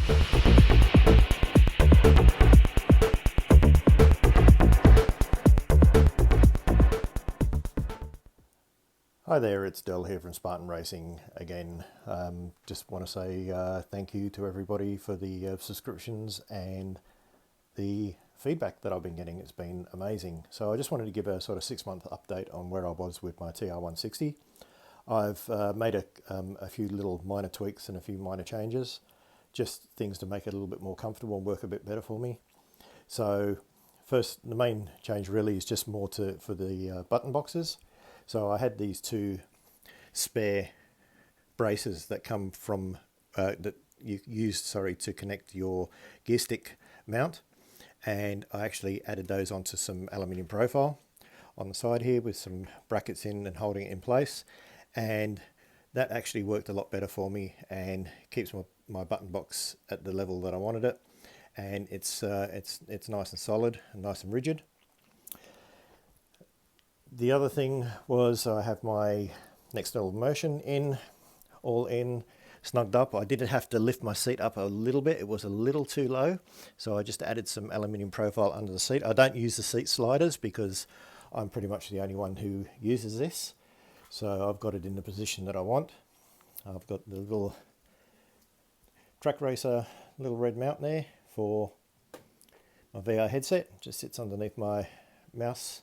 Hi there, it's Del here from Spartan Racing again. Just want to say thank you to everybody for the subscriptions and the feedback that I've been getting. It's been amazing. So I just wanted to give a sort of 6-month update on where I was with my TR160. I've made a few little minor tweaks and a few minor changes, just things to make it a little bit more comfortable and work a bit better for me. So first, the main change really is just more for the button boxes. So I had these two spare braces that come from that you use to connect your gear stick mount, and I actually added those onto some aluminium profile on the side here with some brackets in and holding it in place, and that actually worked a lot better for me and keeps my button box at the level that I wanted it, and it's nice and solid and nice and rigid. The other thing was I have my next level motion all in, snugged up. I did have to lift my seat up a little bit. It was a little too low, so I just added some aluminium profile under the seat. I don't use the seat sliders because I'm pretty much the only one who uses this. So I've got it in the position that I want. I've got the little track racer little red mount there for my VR headset. It just sits underneath my mouse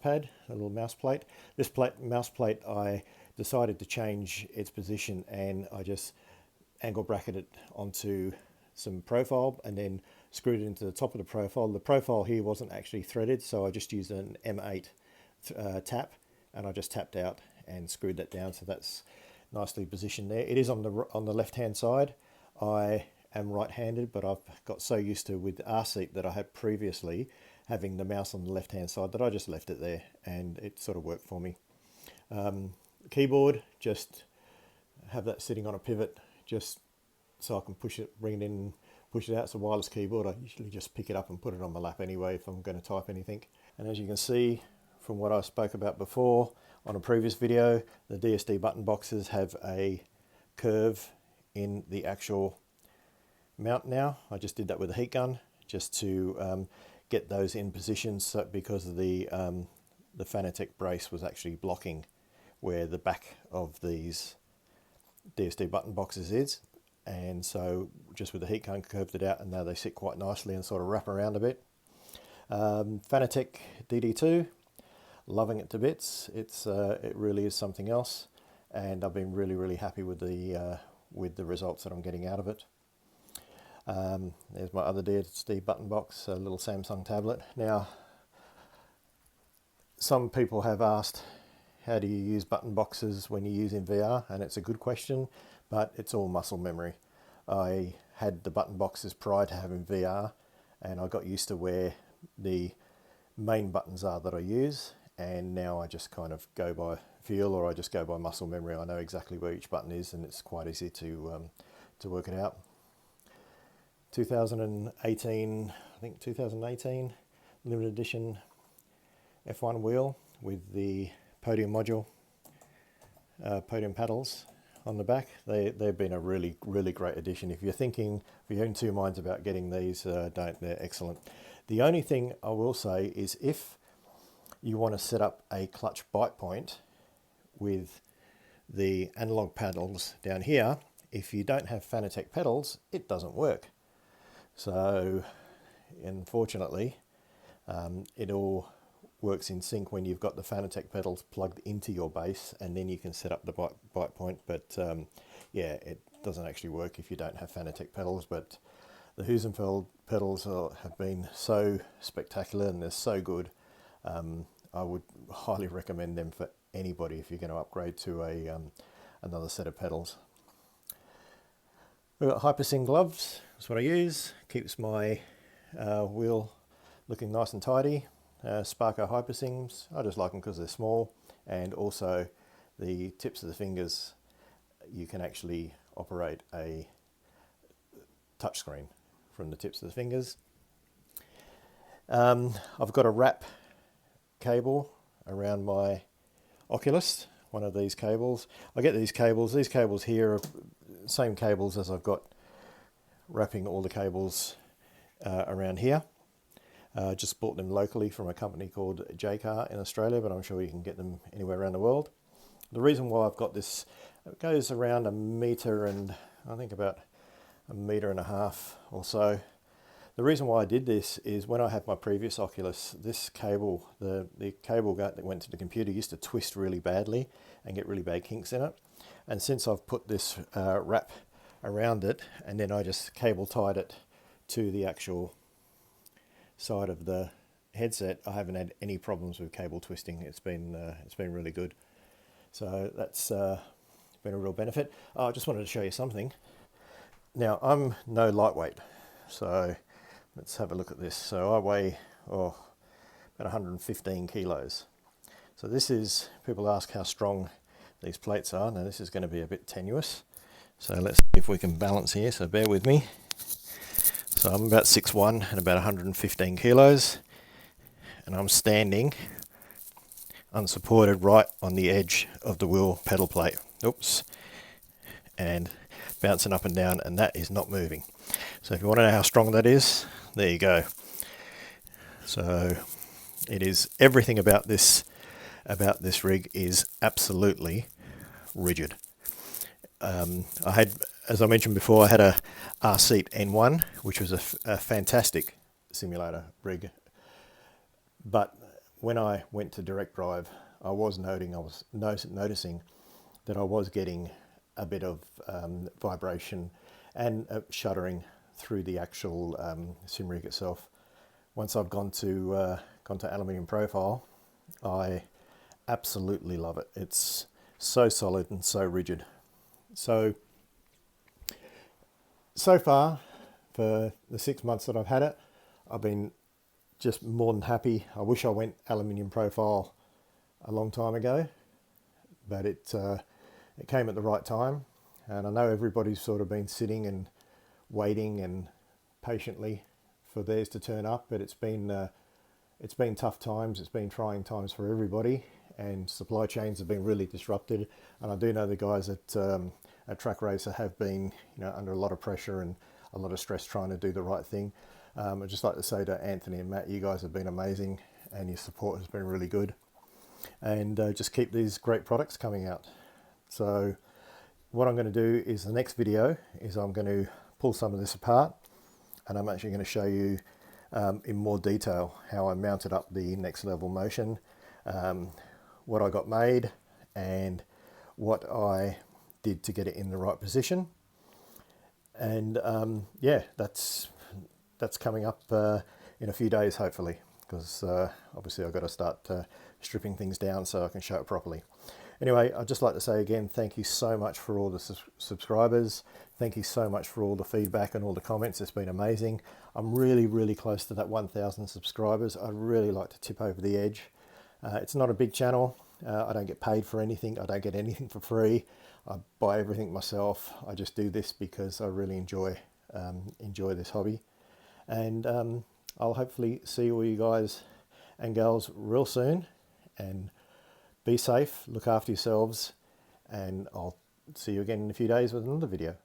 pad, a little mouse plate. This mouse plate, I decided to change its position, and I just angle bracketed it onto some profile and then screwed it into the top of the profile. The profile here wasn't actually threaded, so I just used an M8 tap, and I just tapped out and screwed that down, so that's nicely positioned there. It is on the left hand side. I am right-handed, but I've got so used to with the R seat that I had previously having the mouse on the left hand side that I just left it there, and it sort of worked for me. Keyboard, just have that sitting on a pivot just so I can push it, bring it in, push it out. It's a wireless keyboard. I usually just pick it up and put it on my lap anyway if I'm going to type anything. And as you can see from what I spoke about before on a previous video, the DSD button boxes have a curve in the actual mount now. I just did that with a heat gun just to get those in position, so because of the Fanatec brace was actually blocking where the back of these DSD button boxes is, and so just with the heat gun curved it out, and now they sit quite nicely and sort of wrap around a bit. Fanatec DD2, loving it to bits. It really is something else, and I've been really happy with the results that I'm getting out of it. There's my other DSD button box, a little Samsung tablet. Now, some people have asked, how do you use button boxes when you use in VR? And it's a good question, but it's all muscle memory. I had the button boxes prior to having VR, and I got used to where the main buttons are that I use, and now I just kind of go by feel, or I just go by muscle memory. I know exactly where each button is, and it's quite easy to work it out. 2018 limited edition F1 wheel with the podium module, podium paddles on the back. They've been a really great addition. If you're in two minds about getting these, they're excellent. The only thing I will say is if you want to set up a clutch bite point with the analog paddles down here, if you don't have Fanatec pedals, it doesn't work. So unfortunately, it all works in sync when you've got the Fanatec pedals plugged into your base, and then you can set up the bite point. But yeah, it doesn't actually work if you don't have Fanatec pedals. But the Husenfeld pedals have been so spectacular, and they're so good. I would highly recommend them for anybody if you're going to upgrade to another set of pedals. We've got Hypersyn gloves. That's what I use. Keeps my wheel looking nice and tidy. Sparko Hypersyns. I just like them because they're small, and also the tips of the fingers, you can actually operate a touchscreen from the tips of the fingers. I've got a wrap cable around my Oculus, one of these cables. I get these cables here are same cables as I've got wrapping all the cables around here. Just bought them locally from a company called J-Car in Australia, but I'm sure you can get them anywhere around the world. The reason why I've got this, it goes around 1 meter and I think about 1.5 meters or so. The reason why I did this is when I had my previous Oculus, this cable, the cable that went to the computer used to twist really badly and get really bad kinks in it. And since I've put this wrap around it and then I just cable tied it to the actual side of the headset, I haven't had any problems with cable twisting. It's been really good. So that's been a real benefit. Oh, I just wanted to show you something. Now I'm no lightweight, so let's have a look at this. So I weigh about 115 kilos. So this is, people ask how strong these plates are. Now this is going to be a bit tenuous. So let's see if we can balance here, so bear with me. So I'm about 6'1" and about 115 kilos, and I'm standing unsupported right on the edge of the wheel pedal plate. Oops. And bouncing up and down, and that is not moving. So if you want to know how strong that is, there you go. So it is, everything about this rig is absolutely rigid. I had, as I mentioned before, I had a R-Seat N1, which was a fantastic simulator rig. But when I went to direct drive, I was noticing that I was getting a bit of vibration and shuddering through the actual sim rig itself. Once I've gone to aluminium profile, I absolutely love it. It's so solid and so rigid. So far, for the 6 months that I've had it, I've been just more than happy. I wish I went aluminium profile a long time ago, but it came at the right time. And I know everybody's sort of been sitting and waiting and patiently for theirs to turn up, but it's been tough times. It's been trying times for everybody, and supply chains have been really disrupted. And I do know the guys at Track Racer have been, under a lot of pressure and a lot of stress trying to do the right thing. I'd just like to say to Anthony and Matt, you guys have been amazing, and your support has been really good. And just keep these great products coming out. So what I'm going to do is, the next video is I'm going to pull some of this apart, and I'm actually going to show you in more detail how I mounted up the Next Level Motion, what I got made, and what I did to get it in the right position. And yeah, that's coming up in a few days, hopefully, because obviously I've got to start stripping things down so I can show it properly. Anyway, I'd just like to say again, thank you so much for all the subscribers. Thank you so much for all the feedback and all the comments. It's been amazing. I'm really, really close to that 1,000 subscribers. I'd really like to tip over the edge. It's not a big channel. I don't get paid for anything. I don't get anything for free. I buy everything myself. I just do this because I really enjoy this hobby. And I'll hopefully see all you guys and gals real soon. And be safe, look after yourselves, and I'll see you again in a few days with another video.